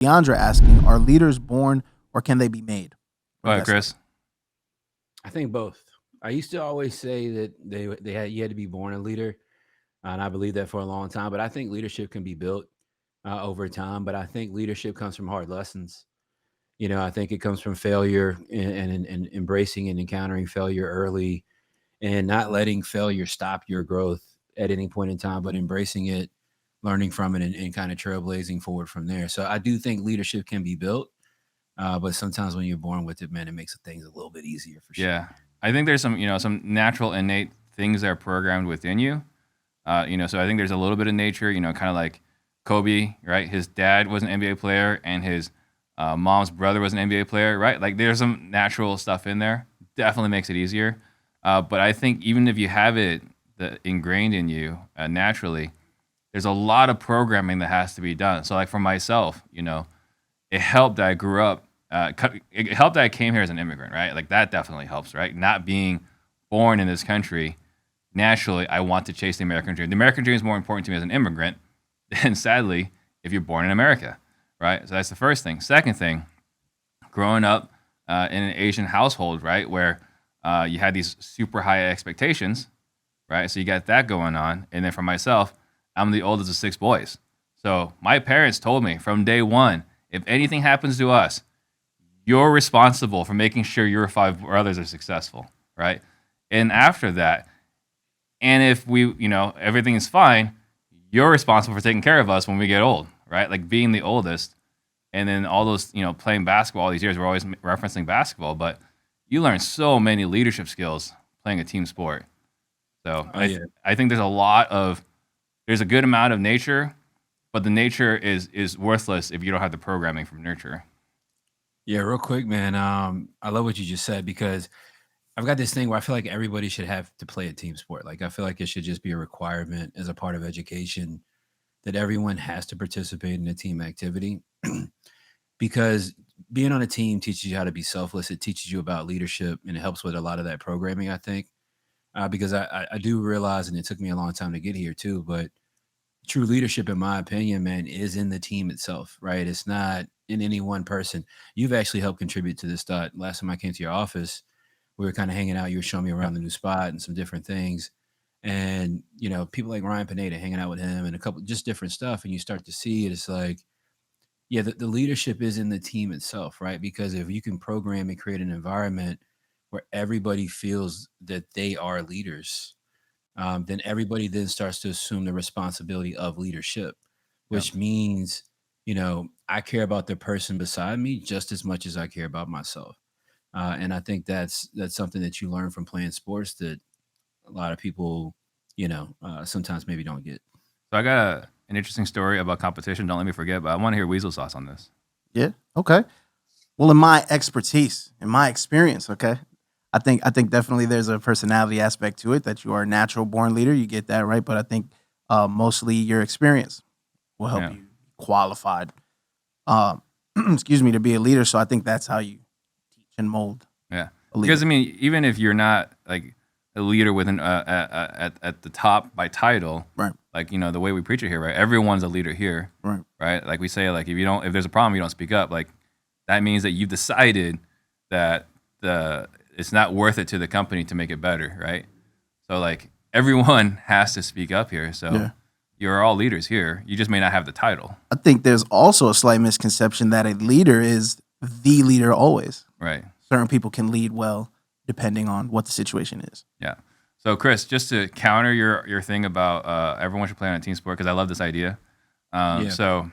Deandra asking, are leaders born or can they be made? Go ahead, Chris. I think both. I used to always say that you had to be born a leader, and I believe that for a long time. But I think leadership can be built over time. But I think leadership comes from hard lessons. I think it comes from failure and embracing and encountering failure early, and not letting failure stop your growth at any point in time, but embracing it, learning from it, and kind of trailblazing forward from there. So I do think leadership can be built. But sometimes when you're born with it, man, it makes things a little bit easier for sure. Yeah. I think there's some natural innate things that are programmed within you. So I think there's a little bit of nature, kind of like Kobe, right? His dad was an NBA player and his mom's brother was an NBA player, right? Like there's some natural stuff in there. Definitely makes it easier. But I think even if you have it ingrained in you naturally, there's a lot of programming that has to be done. So like for myself, it helped that I grew up. It helped that I came here as an immigrant, right? Like that definitely helps, right? Not being born in this country, naturally, I want to chase the American dream. The American dream is more important to me as an immigrant than, sadly, if you're born in America, right? So that's the first thing. Second thing, growing up in an Asian household, right, where you had these super high expectations, right? So you got that going on. And then for myself, I'm the oldest of 6 boys. So my parents told me from day one, if anything happens to us, you're responsible for making sure your 5 brothers are successful, right? And after that, and if we, everything is fine, you're responsible for taking care of us when we get old, right? Like being the oldest, and then all those, playing basketball all these years, we're always referencing basketball, but you learn so many leadership skills playing a team sport. So I think there's a good amount of nature, but the nature is worthless if you don't have the programming from nurture. Yeah, real quick, man. I love what you just said because I've got this thing where I feel like everybody should have to play a team sport. Like I feel like it should just be a requirement as a part of education that everyone has to participate in a team activity because being on a team teaches you how to be selfless. It teaches you about leadership and it helps with a lot of that programming, I think, because I do realize, and it took me a long time to get here too, but true leadership, in my opinion, man, is in the team itself, right? It's not in any one person. You've actually helped contribute to this thought. Last time I came to your office, we were kind of hanging out. You were showing me around the new spot and some different things. And, people like Ryan Pineda hanging out with him and a couple just different stuff. And you start to see it. It's like, yeah, the leadership is in the team itself, right? Because if you can program and create an environment where everybody feels that they are leaders, then everybody then starts to assume the responsibility of leadership, which means, I care about the person beside me just as much as I care about myself. And I think that's something that you learn from playing sports that a lot of people, sometimes maybe don't get. So I got an interesting story about competition. Don't let me forget, but I want to hear Weasel Sauce on this. Yeah. Okay. Well, in my expertise, in my experience, okay, I think definitely there's a personality aspect to it that you are a natural born leader. You get that right, but I think mostly your experience will help you qualified. Excuse me, to be a leader. So I think that's how you teach and mold. Yeah, because even if you're not like a leader within at the top by title, right? Like the way we preach it here, right? Everyone's a leader here, right? Right? Like we say, like if there's a problem, you don't speak up. Like that means that you've decided that it's not worth it to the company to make it better, right? So like everyone has to speak up here. So you're all leaders here. You just may not have the title. I think there's also a slight misconception that a leader is the leader always. Right. Certain people can lead well depending on what the situation is. Yeah. So Chris, just to counter your thing about everyone should play on a team sport, because I love this idea. So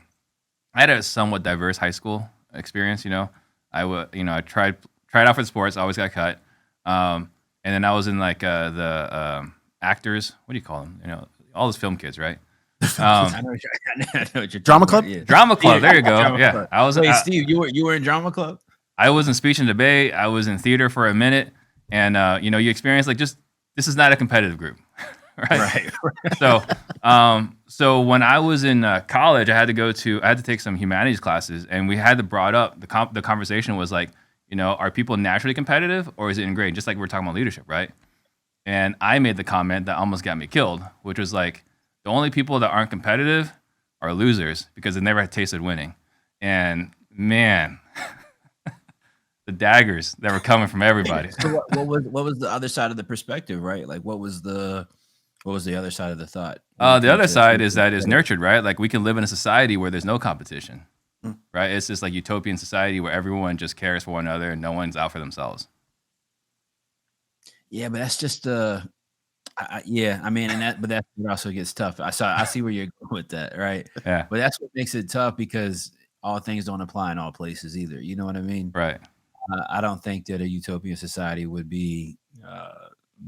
I had a somewhat diverse high school experience. I tried out for the sports. I always got cut. And then I was in like the actors. What do you call them? All those film kids, right? I know what you're Drama club. Yeah. Drama club. There you go. Drama Yeah. club. I was. Wait, Steve, you were in drama club? I was in speech and debate. I was in theater for a minute, and you experience like just this is not a competitive group, right? So when I was in college, I had to take some humanities classes, and we had to brought up the conversation was like, are people naturally competitive or is it ingrained? Just like we're talking about leadership, right? And I made the comment that almost got me killed, which was like the only people that aren't competitive are losers because they never tasted winning. and man, the daggers that were coming from everybody. So what was the other side of the perspective, right? Like what was the other side of the thought? The other side is that it's nurtured, right? Like we can live in a society where there's no competition, right? It's just like utopian society where everyone just cares for one another and no one's out for themselves. Yeah, but that's just yeah, I mean, but that also gets tough. I see where you're going with that, right? Yeah, But that's what makes it tough because all things don't apply in all places either. You know what I mean? right. I don't think that a utopian society would be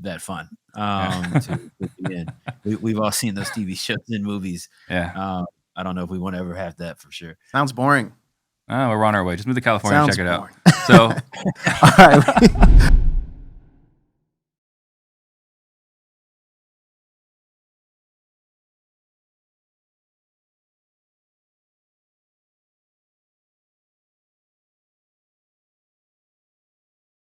that fun to be in. We've all seen those TV shows and movies. Yeah. I don't know if we want to ever have that for sure. Sounds boring. We're on our way. Just move to California and Sounds check it boring. out. So, All right.